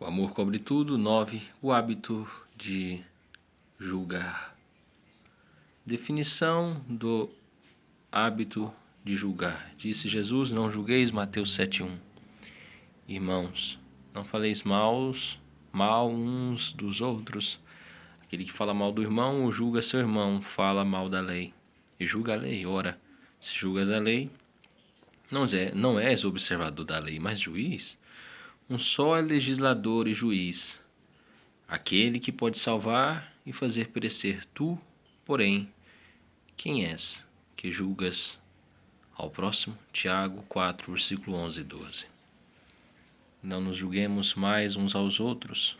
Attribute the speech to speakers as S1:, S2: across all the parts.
S1: O amor cobre tudo. 9. O hábito de julgar. Definição do hábito de julgar. Disse Jesus: não julgueis, Mateus 7:1. Irmãos, não faleis mal uns dos outros. Aquele que fala mal do irmão ou julga seu irmão, fala mal da lei. E julga a lei. Ora, se julgas a lei, não és observador da lei, mas juiz. Um só é legislador e juiz, aquele que pode salvar e fazer perecer. Tu, porém, quem és que julgas ao próximo? Tiago 4, versículo 11 e 12. Não nos julguemos mais uns aos outros.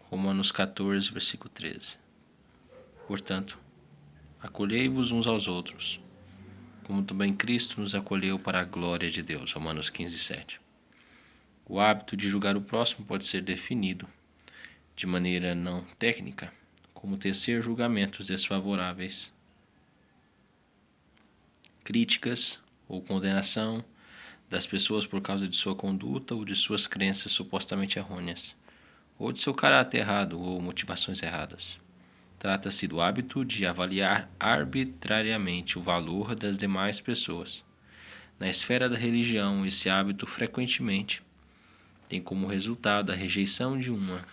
S1: Romanos 14, versículo 13. Portanto, acolhei-vos uns aos outros, como também Cristo nos acolheu para a glória de Deus. Romanos 15, 7. O hábito de julgar o próximo pode ser definido de maneira não técnica como tecer julgamentos desfavoráveis, críticas ou condenação das pessoas por causa de sua conduta ou de suas crenças supostamente errôneas, ou de seu caráter errado ou motivações erradas. Trata-se do hábito de avaliar arbitrariamente o valor das demais pessoas. Na esfera da religião, esse hábito frequentemente tem como resultado a rejeição de uma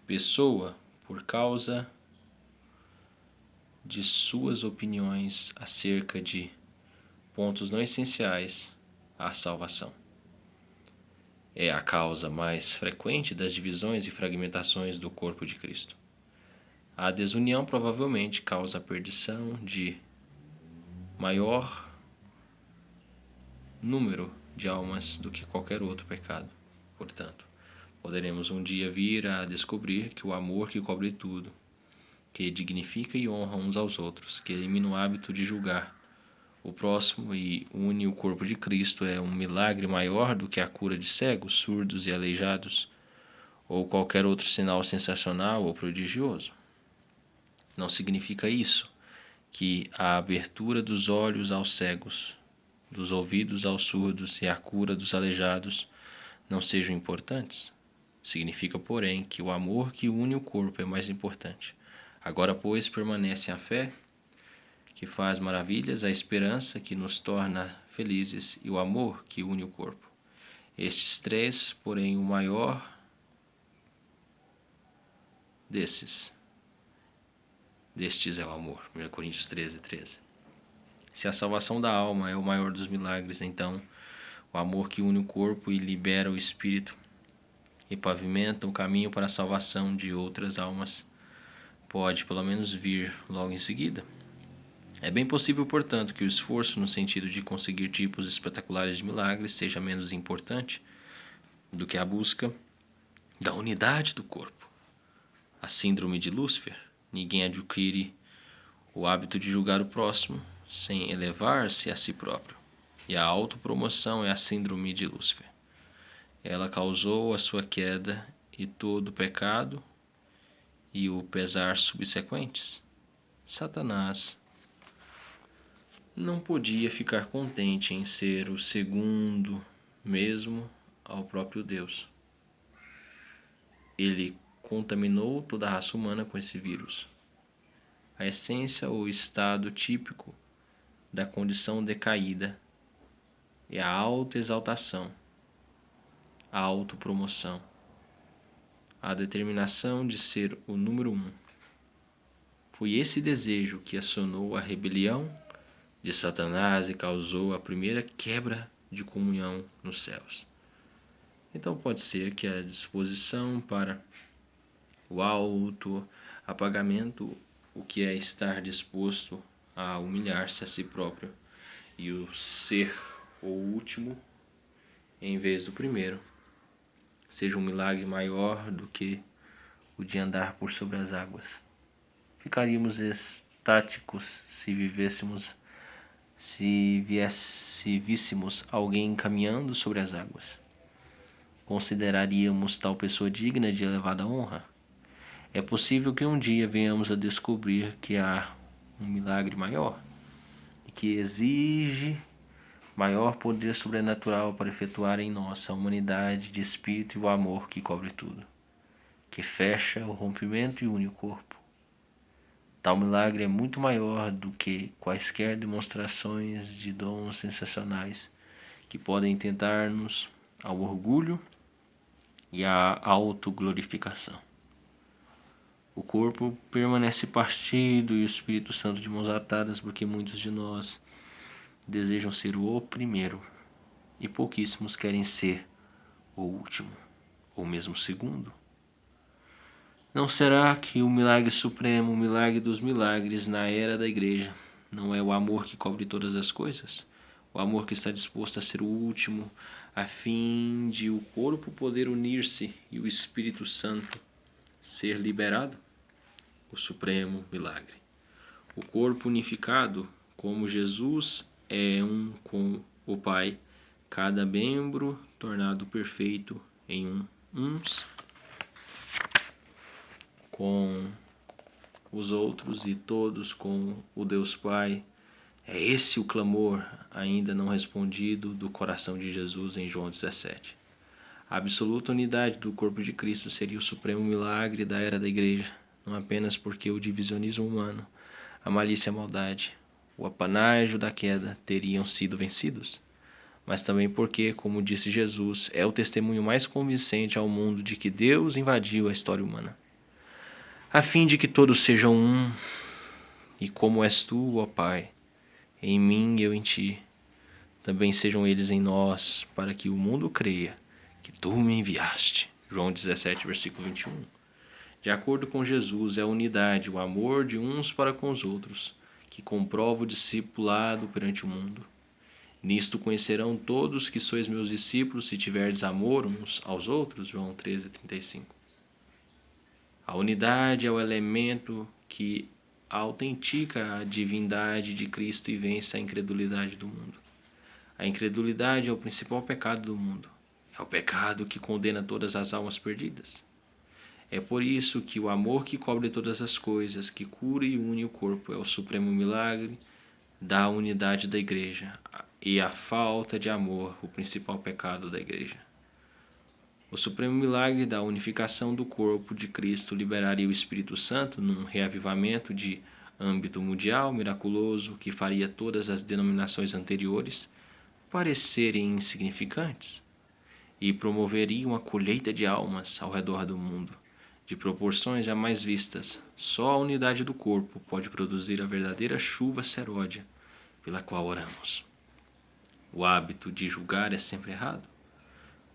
S1: pessoa por causa de suas opiniões acerca de pontos não essenciais à salvação. É a causa mais frequente das divisões e fragmentações do corpo de Cristo. A desunião provavelmente causa a perdição de maior número de almas do que qualquer outro pecado. Portanto, poderemos um dia vir a descobrir que o amor que cobre tudo, que dignifica e honra uns aos outros, que elimina o hábito de julgar o próximo e une o corpo de Cristo é um milagre maior do que a cura de cegos, surdos e aleijados, ou qualquer outro sinal sensacional ou prodigioso. Não significa isso que a abertura dos olhos aos cegos, dos ouvidos aos surdos e a cura dos aleijados não sejam importantes. Significa, porém, que o amor que une o corpo é mais importante. Agora, pois, permanece a fé, que faz maravilhas, a esperança, que nos torna felizes, e o amor, que une o corpo. Estes três, porém, o maior destes é o amor. 1 Coríntios 13, 13. Se a salvação da alma é o maior dos milagres, então o amor que une o corpo e libera o espírito e pavimenta o caminho para a salvação de outras almas pode pelo menos vir logo em seguida. É bem possível, portanto, que o esforço no sentido de conseguir tipos espetaculares de milagres seja menos importante do que a busca da unidade do corpo. A síndrome de Lúcifer. Ninguém adquire o hábito de julgar o próximo sem elevar-se a si próprio. E a autopromoção é a síndrome de Lúcifer. Ela causou a sua queda e todo o pecado e o pesar subsequentes. Satanás não podia ficar contente em ser o segundo mesmo ao próprio Deus. Ele contaminou toda a raça humana com esse vírus. A essência ou estado típico da condição decaída é a autoexaltação, a autopromoção, a determinação de ser o número 1. Foi esse desejo que acionou a rebelião de Satanás e causou a primeira quebra de comunhão nos céus. Então pode ser que a disposição para o autoapagamento, o que é estar disposto a humilhar-se a si próprio e o ser o último em vez do primeiro, seja um milagre maior do que o de andar por sobre as águas. Ficaríamos estáticos se víssemos alguém caminhando sobre as águas. Consideraríamos tal pessoa digna de elevada honra? É possível que um dia venhamos a descobrir que há um milagre maior e que exige maior poder sobrenatural para efetuar em nós a humanidade de espírito e o amor que cobre tudo, que fecha o rompimento e une o corpo. Tal milagre é muito maior do que quaisquer demonstrações de dons sensacionais que podem tentar-nos ao orgulho e à autoglorificação. O corpo permanece partido e o Espírito Santo de mãos atadas, porque muitos de nós desejam ser o primeiro e pouquíssimos querem ser o último, ou mesmo o segundo. Não será que o milagre supremo, o milagre dos milagres na era da igreja, não é o amor que cobre todas as coisas? O amor que está disposto a ser o último, a fim de o corpo poder unir-se e o Espírito Santo ser liberado? O supremo milagre. O corpo unificado, como Jesus é um com o Pai, cada membro tornado perfeito em uns com os outros e todos com o Deus Pai. É esse o clamor ainda não respondido do coração de Jesus em João 17. A absoluta unidade do corpo de Cristo seria o supremo milagre da era da igreja, não apenas porque o divisionismo humano, a malícia e a maldade, o apanágio da queda teriam sido vencidos, mas também porque, como disse Jesus, é o testemunho mais convincente ao mundo de que Deus invadiu a história humana, a fim de que todos sejam um, e como és tu, ó Pai, em mim e eu em ti, também sejam eles em nós, para que o mundo creia que tu me enviaste. João 17, versículo 21. De acordo com Jesus, é a unidade, o amor de uns para com os outros, que comprova o discipulado perante o mundo. Nisto conhecerão todos que sois meus discípulos, se tiverdes amor uns aos outros. João 13, 35. A unidade é o elemento que autentica a divindade de Cristo e vence a incredulidade do mundo. A incredulidade é o principal pecado do mundo. É o pecado que condena todas as almas perdidas. É por isso que o amor que cobre todas as coisas, que cura e une o corpo, é o supremo milagre da unidade da igreja, e a falta de amor, o principal pecado da igreja. O supremo milagre da unificação do corpo de Cristo liberaria o Espírito Santo num reavivamento de âmbito mundial miraculoso que faria todas as denominações anteriores parecerem insignificantes e promoveria uma colheita de almas ao redor do mundo, de proporções jamais vistas. Só a unidade do corpo pode produzir a verdadeira chuva seródia pela qual oramos. O hábito de julgar é sempre errado.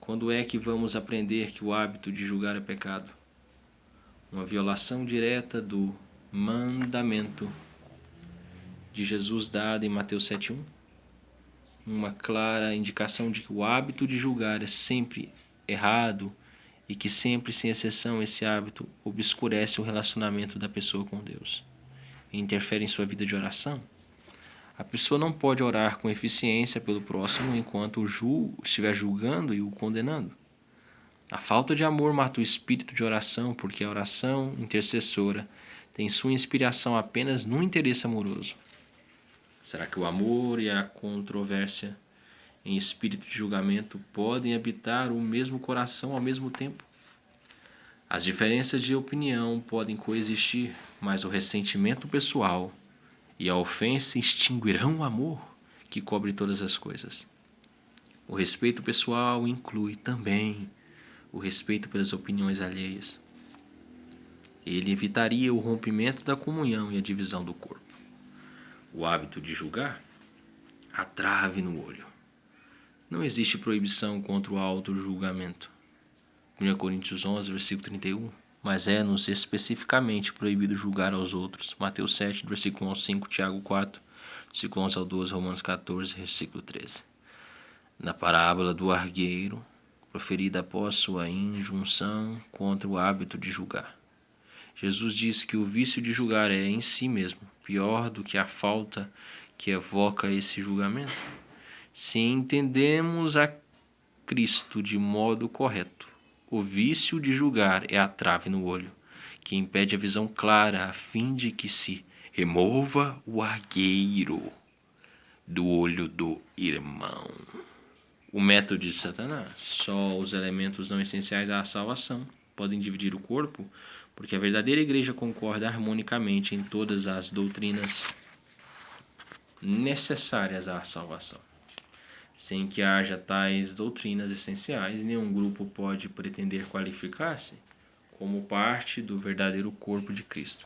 S1: Quando é que vamos aprender que o hábito de julgar é pecado? Uma violação direta do mandamento de Jesus dado em Mateus 7,1. Uma clara indicação de que o hábito de julgar é sempre errado e que sempre, sem exceção, esse hábito obscurece o relacionamento da pessoa com Deus e interfere em sua vida de oração. A pessoa não pode orar com eficiência pelo próximo enquanto estiver julgando e o condenando. A falta de amor mata o espírito de oração, porque a oração intercessora tem sua inspiração apenas no interesse amoroso. Será que o amor e a controvérsia em espírito de julgamento podem habitar o mesmo coração ao mesmo tempo? As diferenças de opinião podem coexistir, mas o ressentimento pessoal e a ofensa extinguirão o amor que cobre todas as coisas. O respeito pessoal inclui também o respeito pelas opiniões alheias. Ele evitaria o rompimento da comunhão e a divisão do corpo. O hábito de julgar, a trave no olho. Não existe proibição contra o auto-julgamento. 1 Coríntios 11, versículo 31. Mas é-nos especificamente proibido julgar aos outros. Mateus 7, versículo 1 ao 5, Tiago 4, versículo 11 ao 12, Romanos 14, versículo 13. Na parábola do argueiro, proferida após sua injunção contra o hábito de julgar, Jesus disse que o vício de julgar é, em si mesmo, pior do que a falta que evoca esse julgamento. Se entendemos a Cristo de modo correto, o vício de julgar é a trave no olho, que impede a visão clara a fim de que se remova o argueiro. do olho do irmão. O método de Satanás. Só os elementos não essenciais à salvação podem dividir o corpo, porque a verdadeira igreja concorda harmonicamente em todas as doutrinas necessárias à salvação. Sem que haja tais doutrinas essenciais, nenhum grupo pode pretender qualificar-se como parte do verdadeiro corpo de Cristo.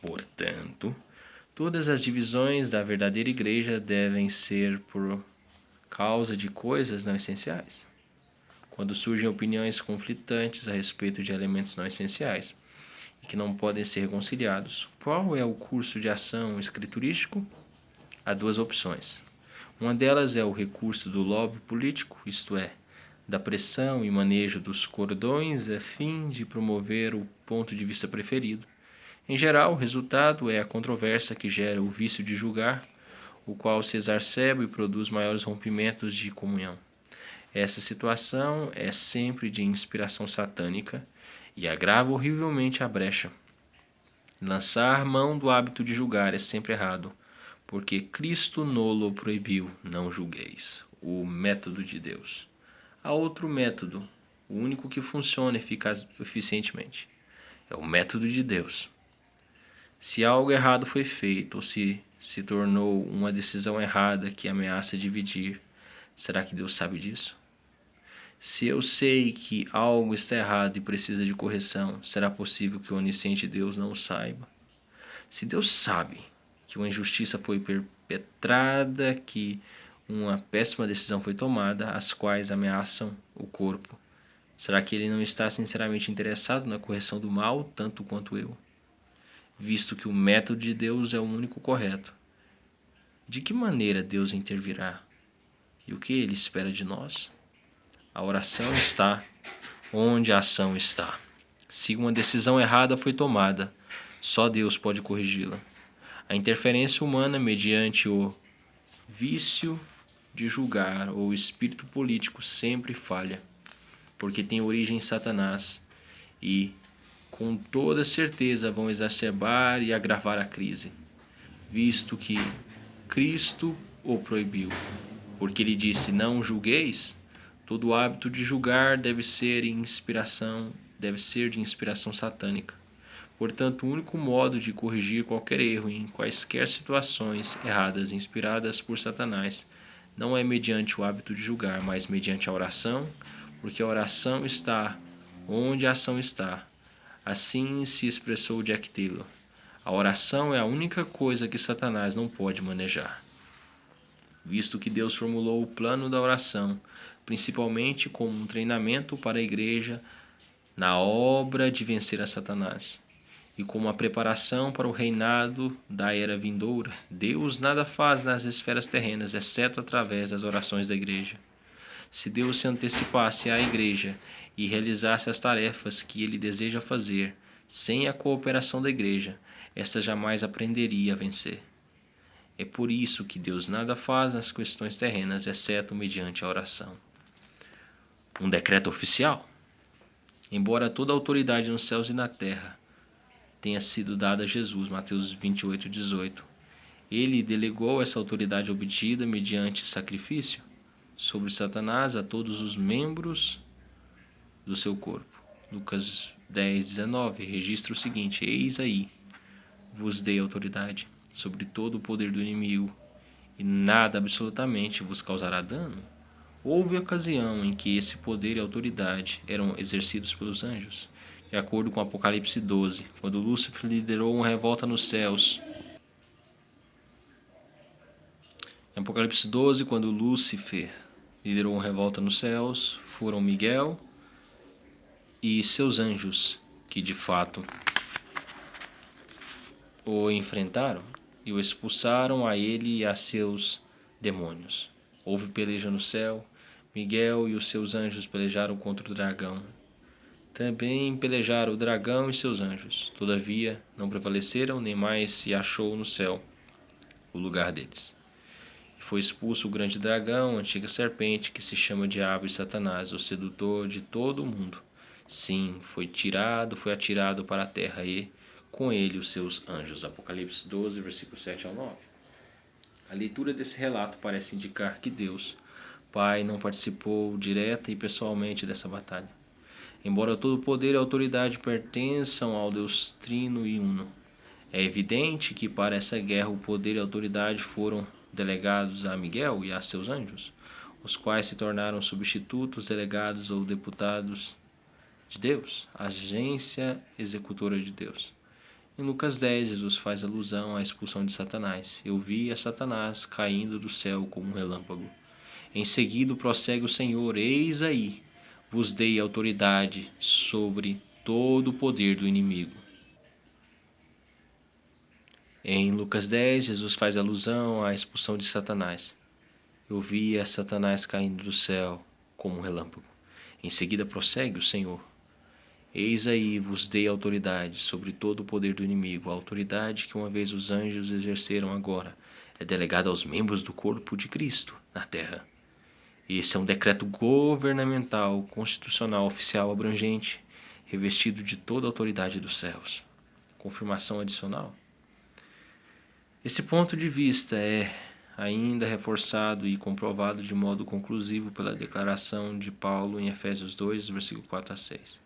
S1: Portanto, todas as divisões da verdadeira igreja devem ser por causa de coisas não essenciais. Quando surgem opiniões conflitantes a respeito de elementos não essenciais e que não podem ser reconciliados, qual é o curso de ação escriturístico? Há duas opções. Uma delas é o recurso do lobby político, isto é, da pressão e manejo dos cordões a fim de promover o ponto de vista preferido. Em geral, o resultado é a controvérsia que gera o vício de julgar, o qual se exacerba e produz maiores rompimentos de comunhão. Essa situação é sempre de inspiração satânica e agrava horrivelmente a brecha. Lançar mão do hábito de julgar é sempre errado, porque Cristo nolo proibiu, não julgueis. O método de Deus. Há outro método, o único que funciona eficientemente. É o método de Deus. Se algo errado foi feito ou se tornou uma decisão errada que ameaça dividir, será que Deus sabe disso? Se eu sei que algo está errado e precisa de correção, será possível que o onisciente Deus não o saiba? Se Deus sabe que uma injustiça foi perpetrada, que uma péssima decisão foi tomada, as quais ameaçam o corpo, será que ele não está sinceramente interessado na correção do mal, tanto quanto eu? Visto que o método de Deus é o único correto, de que maneira Deus intervirá? E o que ele espera de nós? A oração está onde a ação está. Se uma decisão errada foi tomada, só Deus pode corrigi-la. A interferência humana mediante o vício de julgar ou o espírito político sempre falha, porque tem origem em Satanás e, com toda certeza, vão exacerbar e agravar a crise, visto que Cristo o proibiu, porque ele disse: não julgueis. Todo hábito de julgar deve ser de inspiração satânica. Portanto, o único modo de corrigir qualquer erro em quaisquer situações erradas inspiradas por Satanás não é mediante o hábito de julgar, mas mediante a oração, porque a oração está onde a ação está. Assim se expressou Jack Taylor. A oração é a única coisa que Satanás não pode manejar. Visto que Deus formulou o plano da oração, principalmente como um treinamento para a igreja na obra de vencer a Satanás, e como uma preparação para o reinado da era vindoura, Deus nada faz nas esferas terrenas, exceto através das orações da igreja. Se Deus se antecipasse à igreja e realizasse as tarefas que ele deseja fazer, sem a cooperação da igreja, esta jamais aprenderia a vencer. É por isso que Deus nada faz nas questões terrenas, exceto mediante a oração. Um decreto oficial? Embora toda a autoridade nos céus e na terra tenha sido dada a Jesus, Mateus 28:18, ele delegou essa autoridade obtida mediante sacrifício sobre Satanás a todos os membros do seu corpo. Lucas 10:19 registra o seguinte: eis aí, vos dei autoridade sobre todo o poder do inimigo, e nada absolutamente vos causará dano. Houve ocasião em que esse poder e autoridade eram exercidos pelos anjos, de acordo com Apocalipse 12, quando Lúcifer liderou uma revolta nos céus. Em Apocalipse 12, quando Lúcifer liderou uma revolta nos céus, foram Miguel e seus anjos, que de fato o enfrentaram e o expulsaram a ele e a seus demônios. Houve peleja no céu, Miguel e os seus anjos pelejaram contra o dragão. Também pelejaram o dragão e seus anjos. Todavia, não prevaleceram, nem mais se achou no céu o lugar deles. E foi expulso o grande dragão, a antiga serpente, que se chama Diabo e Satanás, o sedutor de todo o mundo. Sim, foi atirado para a terra e, com ele, os seus anjos. Apocalipse 12, versículo 7 ao 9. A leitura desse relato parece indicar que Deus, Pai, não participou direta e pessoalmente dessa batalha. Embora todo o poder e autoridade pertençam ao Deus Trino e Uno, é evidente que para essa guerra o poder e a autoridade foram delegados a Miguel e a seus anjos, os quais se tornaram substitutos, delegados ou deputados de Deus, agência executora de Deus. Em Lucas 10, Jesus faz alusão à expulsão de Satanás. Eu vi a Satanás caindo do céu como um relâmpago. Em seguida prossegue o Senhor: eis aí, vos dei autoridade sobre todo o poder do inimigo. Em Lucas 10, Jesus faz alusão à expulsão de Satanás. Eu vi a Satanás caindo do céu como um relâmpago. Em seguida prossegue o Senhor: eis aí vos dei autoridade sobre todo o poder do inimigo. A autoridade que uma vez os anjos exerceram agora é delegada aos membros do corpo de Cristo na terra. Esse é um decreto governamental, constitucional, oficial, abrangente, revestido de toda a autoridade dos céus. Confirmação adicional. Esse ponto de vista é ainda reforçado e comprovado de modo conclusivo pela declaração de Paulo em Efésios 2, versículo 4 a 6.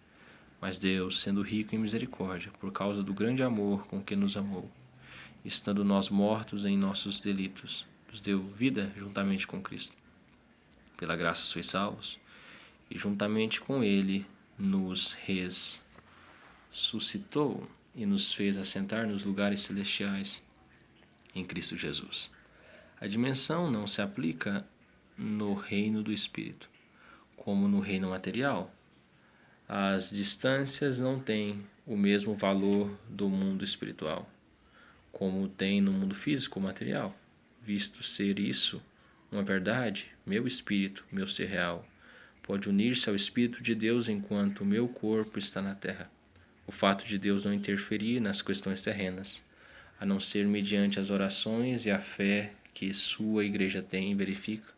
S1: Mas Deus, sendo rico em misericórdia, por causa do grande amor com que nos amou, estando nós mortos em nossos delitos, nos deu vida juntamente com Cristo. Pela graça sois salvos, e juntamente com Ele nos ressuscitou e nos fez assentar nos lugares celestiais em Cristo Jesus. A dimensão não se aplica no reino do Espírito, como no reino material. As distâncias não têm o mesmo valor do mundo espiritual, como tem no mundo físico ou material. Visto ser isso uma verdade, meu espírito, meu ser real, pode unir-se ao Espírito de Deus enquanto o meu corpo está na terra. O fato de Deus não interferir nas questões terrenas, a não ser mediante as orações e a fé que sua igreja tem e verifica,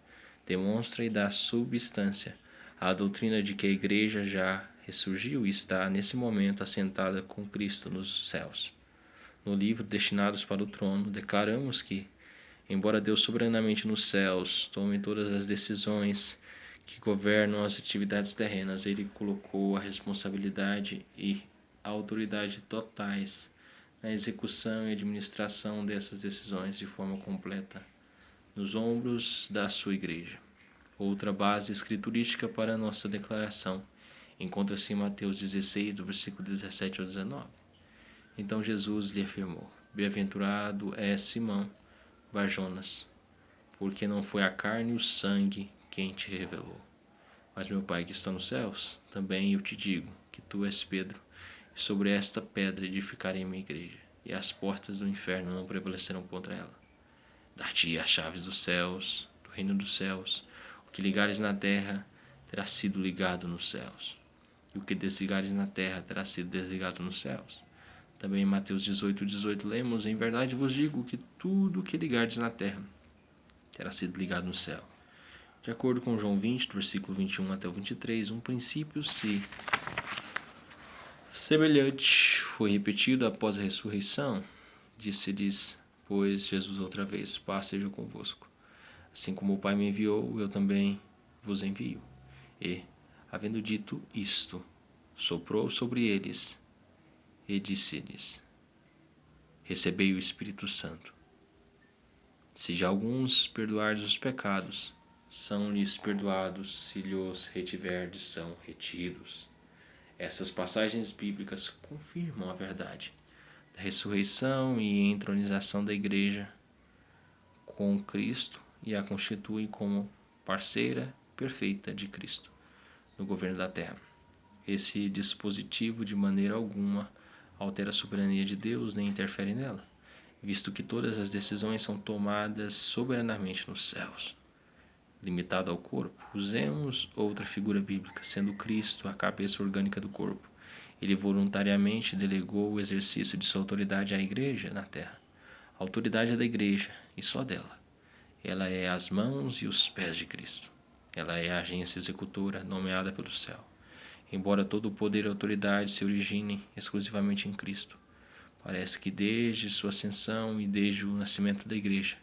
S1: demonstra e dá substância à doutrina de que a igreja já ressurgiu e está nesse momento assentada com Cristo nos céus. No livro Destinados para o Trono, declaramos que, embora Deus soberanamente nos céus tome todas as decisões que governam as atividades terrenas, Ele colocou a responsabilidade e a autoridade totais na execução e administração dessas decisões de forma completa nos ombros da sua igreja. Outra base escriturística para a nossa declaração encontra-se em Mateus 16, do versículo 17 ao 19. Então Jesus lhe afirmou: bem-aventurado é Simão Barjonas, porque não foi a carne e o sangue quem te revelou, mas meu Pai que está nos céus. Também eu te digo que tu és Pedro, e sobre esta pedra edificarei a minha igreja, e as portas do inferno não prevalecerão contra ela. Dar-te as chaves dos céus, do reino dos céus. O que ligares na terra terá sido ligado nos céus, e o que desligares na terra terá sido desligado nos céus. Também em Mateus 18 lemos: em verdade vos digo que tudo o que ligardes na terra terá sido ligado no céu. De acordo com João 20, do versículo 21 até o 23, um princípio semelhante foi repetido após a ressurreição. Disse-lhes, pois, Jesus outra vez: paz seja convosco. Assim como o Pai me enviou, eu também vos envio. E, havendo dito isto, soprou sobre eles e disse-lhes: recebei o Espírito Santo. Se de alguns perdoardes os pecados, são-lhes perdoados; se lhos retiverdes, são retidos. Essas passagens bíblicas confirmam a verdade da ressurreição e entronização da igreja com Cristo e a constituem como parceira perfeita de Cristo no governo da terra. Esse dispositivo de maneira alguma altera a soberania de Deus nem interfere nela, visto que todas as decisões são tomadas soberanamente nos céus. Limitado ao corpo, usemos outra figura bíblica, sendo Cristo a cabeça orgânica do corpo. Ele voluntariamente delegou o exercício de sua autoridade à igreja na terra. A autoridade é da igreja e só dela. Ela é as mãos e os pés de Cristo. Ela é a agência executora nomeada pelo céu. Embora todo o poder e autoridade se originem exclusivamente em Cristo, parece que desde sua ascensão e desde o nascimento da igreja,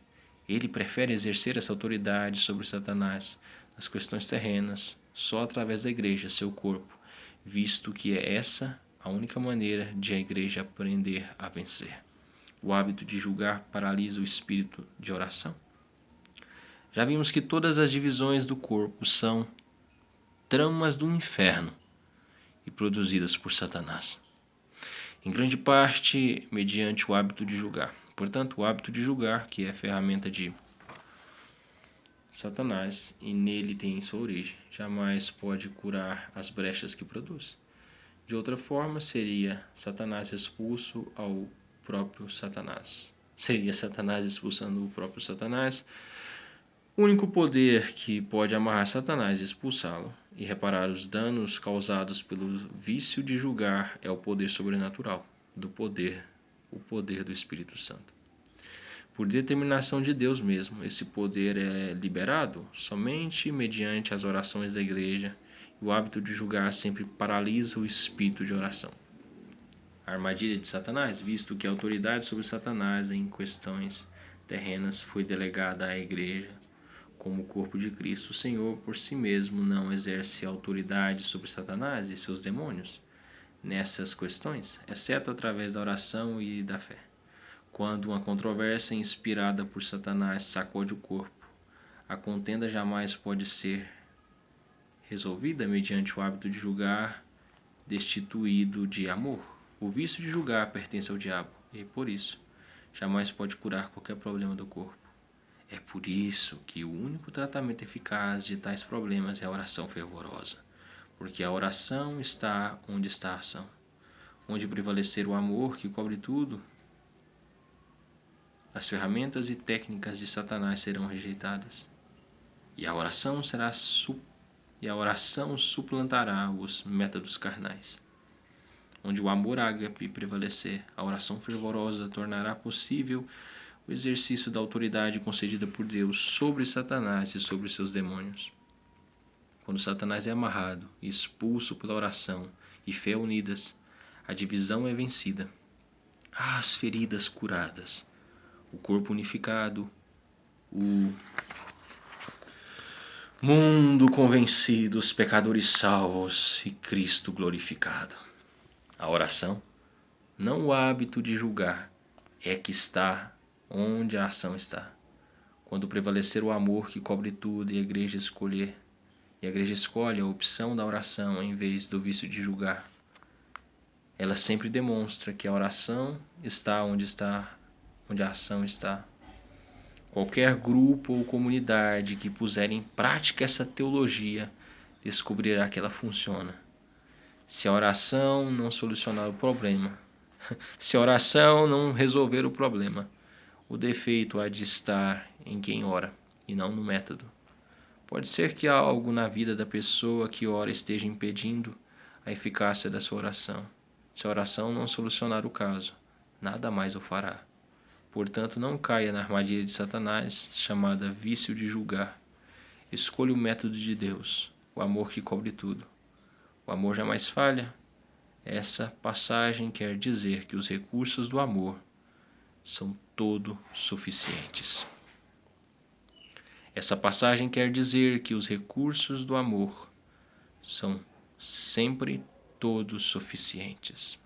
S1: Ele prefere exercer essa autoridade sobre Satanás nas questões terrenas só através da igreja, seu corpo, visto que é essa a única maneira de a igreja aprender a vencer. O hábito de julgar paralisa o espírito de oração. Já vimos que todas as divisões do corpo são tramas do inferno e produzidas por Satanás, em grande parte mediante o hábito de julgar. Portanto, o hábito de julgar, que é a ferramenta de Satanás e nele tem sua origem, jamais pode curar as brechas que produz. De outra forma, seria Satanás expulso ao próprio Satanás. Seria Satanás expulsando o próprio Satanás. O único poder que pode amarrar Satanás e expulsá-lo e reparar os danos causados pelo vício de julgar é o poder sobrenatural do poder, o poder do Espírito Santo. Por determinação de Deus mesmo, esse poder é liberado somente mediante as orações da igreja, e o hábito de julgar sempre paralisa o espírito de oração. A armadilha de Satanás, visto que a autoridade sobre Satanás em questões terrenas foi delegada à igreja como o corpo de Cristo, o Senhor por si mesmo não exerce autoridade sobre Satanás e seus demônios nessas questões, exceto através da oração e da fé. Quando uma controvérsia inspirada por Satanás sacode o corpo, a contenda jamais pode ser resolvida mediante o hábito de julgar destituído de amor. O vício de julgar pertence ao diabo e, por isso, jamais pode curar qualquer problema do corpo. É por isso que o único tratamento eficaz de tais problemas é a oração fervorosa, porque a oração está onde está a ação. Onde prevalecer o amor que cobre tudo, as ferramentas e técnicas de Satanás serão rejeitadas, e a oração suplantará os métodos carnais. Onde o amor ágape prevalecer, a oração fervorosa tornará possível o exercício da autoridade concedida por Deus sobre Satanás e sobre seus demônios. Quando Satanás é amarrado e expulso pela oração e fé unidas, a divisão é vencida, as feridas curadas, o corpo unificado, o mundo convencido, os pecadores salvos e Cristo glorificado. A oração, não o hábito de julgar, é que está onde a ação está. Quando prevalecer o amor que cobre tudo e a igreja escolhe a opção da oração em vez do vício de julgar, ela sempre demonstra que a oração está onde a ação está. Qualquer grupo ou comunidade que puser em prática essa teologia descobrirá que ela funciona. Se a oração não solucionar o problema, se a oração não resolver o problema, o defeito há de estar em quem ora e não no método. Pode ser que algo na vida da pessoa que ora esteja impedindo a eficácia da sua oração. Se a oração não solucionar o caso, nada mais o fará. Portanto, não caia na armadilha de Satanás, chamada vício de julgar. Escolha o método de Deus, o amor que cobre tudo. O amor jamais falha. Essa passagem quer dizer que os recursos do amor são todo suficientes. Essa passagem quer dizer que os recursos do amor são sempre todos suficientes.